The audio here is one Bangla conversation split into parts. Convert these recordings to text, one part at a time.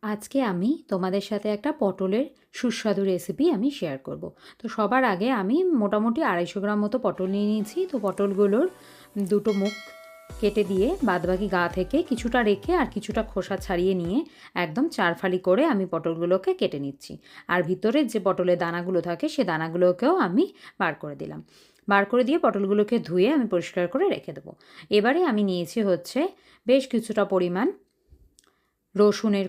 আজকে আমি তোমাদের সাথে একটা পটলের সুস্বাদু রেসিপি আমি শেয়ার করব। তো সবার আগে আমি মোটামুটি 250 গ্রাম মতো পটল নিয়ে নিয়েছি। তো পটলগুলোর দুটো মুখ কেটে দিয়ে বাদবাকি গা থেকে কিছুটা রেখে আর কিছুটা খোসা ছাড়িয়ে নিয়ে একদম 4 ফালি করে আমি পটলগুলোকে কেটে নিচ্ছি। আর ভিতরের যে পটলের দানাগুলো থাকে সে দানাগুলোকেও আমি বার করে দিলাম। বার করে দিয়ে পটলগুলোকে ধুয়ে আমি পরিষ্কার করে রেখে দেবো। এবারে আমি নিয়েছি হচ্ছে বেশ কিছুটা পরিমাণ রসুনের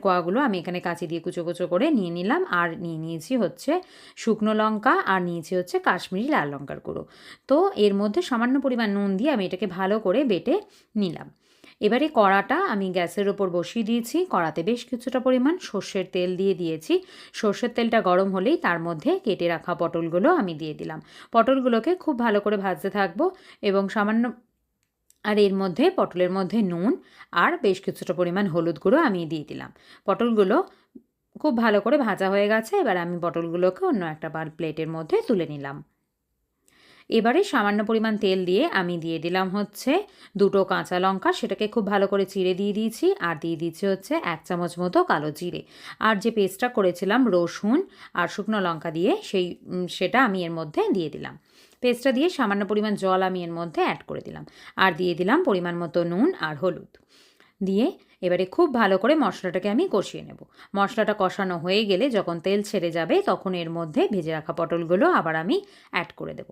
কোয়াগুলো আমি এখানে কাঁচি দিয়ে কুচো কুচো করে নিয়ে নিলাম। আর নিয়ে নিয়েছি হচ্ছে শুকনো লঙ্কা, আর নিয়েছি হচ্ছে কাশ্মীরি লাল লঙ্কার গুঁড়ো। তো এর মধ্যে সামান্য পরিমাণ নুন দিয়ে আমি এটাকে ভালো করে বেটে নিলাম। এবারে কড়াটা আমি গ্যাসের ওপর বসিয়ে দিয়েছি। কড়াতে বেশ কিছুটা পরিমাণ সর্ষের তেল দিয়ে দিয়েছি। সর্ষের তেলটা গরম হলেই তার মধ্যে কেটে রাখা পটলগুলো আমি দিয়ে দিলাম। পটলগুলোকে খুব ভালো করে ভাজতে থাকবো এবং সামান্য আর এর মধ্যে পটলের মধ্যে নুন আর বেশ কিছুটা পরিমাণ হলুদ গুঁড়ো আমি দিয়ে দিলাম। পটলগুলো খুব ভালো করে ভাজা হয়ে গেছে। এবার আমি পটলগুলোকে অন্য একটা প্লেটের মধ্যে তুলে নিলাম। এবারে সামান্য পরিমাণ তেল দিয়ে আমি দিয়ে দিলাম হচ্ছে দুটো কাঁচা লঙ্কা, সেটাকে খুব ভালো করে চিড়ে দিয়ে দিয়েছি। আর দিয়ে দিচ্ছি হচ্ছে 1 চামচ মতো কালো জিরে। আর যে পেস্টটা করেছিলাম রসুন আর শুকনো লঙ্কা দিয়ে সেটা আমি এর মধ্যে দিয়ে দিলাম। পেস্টটা দিয়ে সামান্য পরিমাণ জল আমি এর মধ্যে অ্যাড করে দিলাম। আর দিয়ে দিলাম পরিমাণ মতো নুন আর হলুদ দিয়ে এবারে খুব ভালো করে মশলাটাকে আমি কষিয়ে নেব। মশলাটা কষানো হয়ে গেলে যখন তেল ছেড়ে যাবে তখন এর মধ্যে ভেজে রাখা পটলগুলো আবার আমি অ্যাড করে দেব।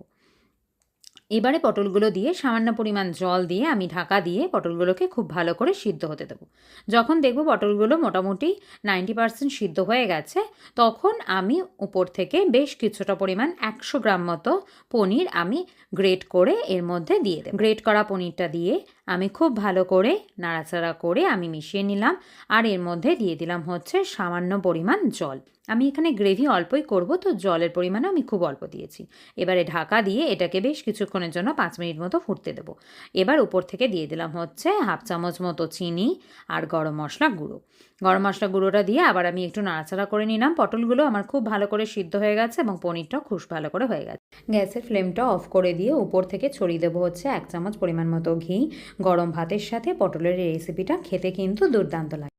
এবারে পটলগুলো দিয়ে সামান্য পরিমাণ জল দিয়ে আমি ঢাকা দিয়ে পটলগুলোকে খুব ভালো করে সিদ্ধ হতে দেবো। যখন দেখব পটলগুলো মোটামুটি 90% সিদ্ধ হয়ে গেছে, তখন আমি উপর থেকে বেশ কিছুটা পরিমাণ 100 গ্রাম মতো পনির আমি গ্রেট করে এর মধ্যে দিয়ে দেব। গ্রেট করা পনিরটা দিয়ে আমি খুব ভালো করে নাড়াচাড়া করে আমি মিশিয়ে নিলাম। আর এর মধ্যে দিয়ে দিলাম হচ্ছে সামান্য পরিমাণ জল। আমি এখানে গ্রেভি অল্পই করব, তো জলের পরিমাণও আমি খুব অল্প দিয়েছি। এবারে ঢাকা দিয়ে এটাকে বেশ কিছুক্ষণের জন্য 5 মিনিট মতো ফুটতে দেবো। এবার উপর থেকে দিয়ে দিলাম হচ্ছে 1/2 চামচ মতো চিনি আর গরম মশলা গুঁড়ো। গরম মশলা গুঁড়োটা দিয়ে আবার আমি একটু নাড়াচাড়া করে নিলাম। পটলগুলো আমার খুব ভালো করে সিদ্ধ হয়ে গেছে এবং পনিরটাও খুব ভালো করে হয়ে গেছে। গ্যাসের ফ্লেমটা অফ করে দিয়ে উপর থেকে ছড়িয়ে দেবো হচ্ছে 1 চামচ পরিমাণ মতো ঘি। গরম ভাতের সাথে পটলের এই রেসিপিটা খেতে কিন্তু দুর্দান্ত লাগে।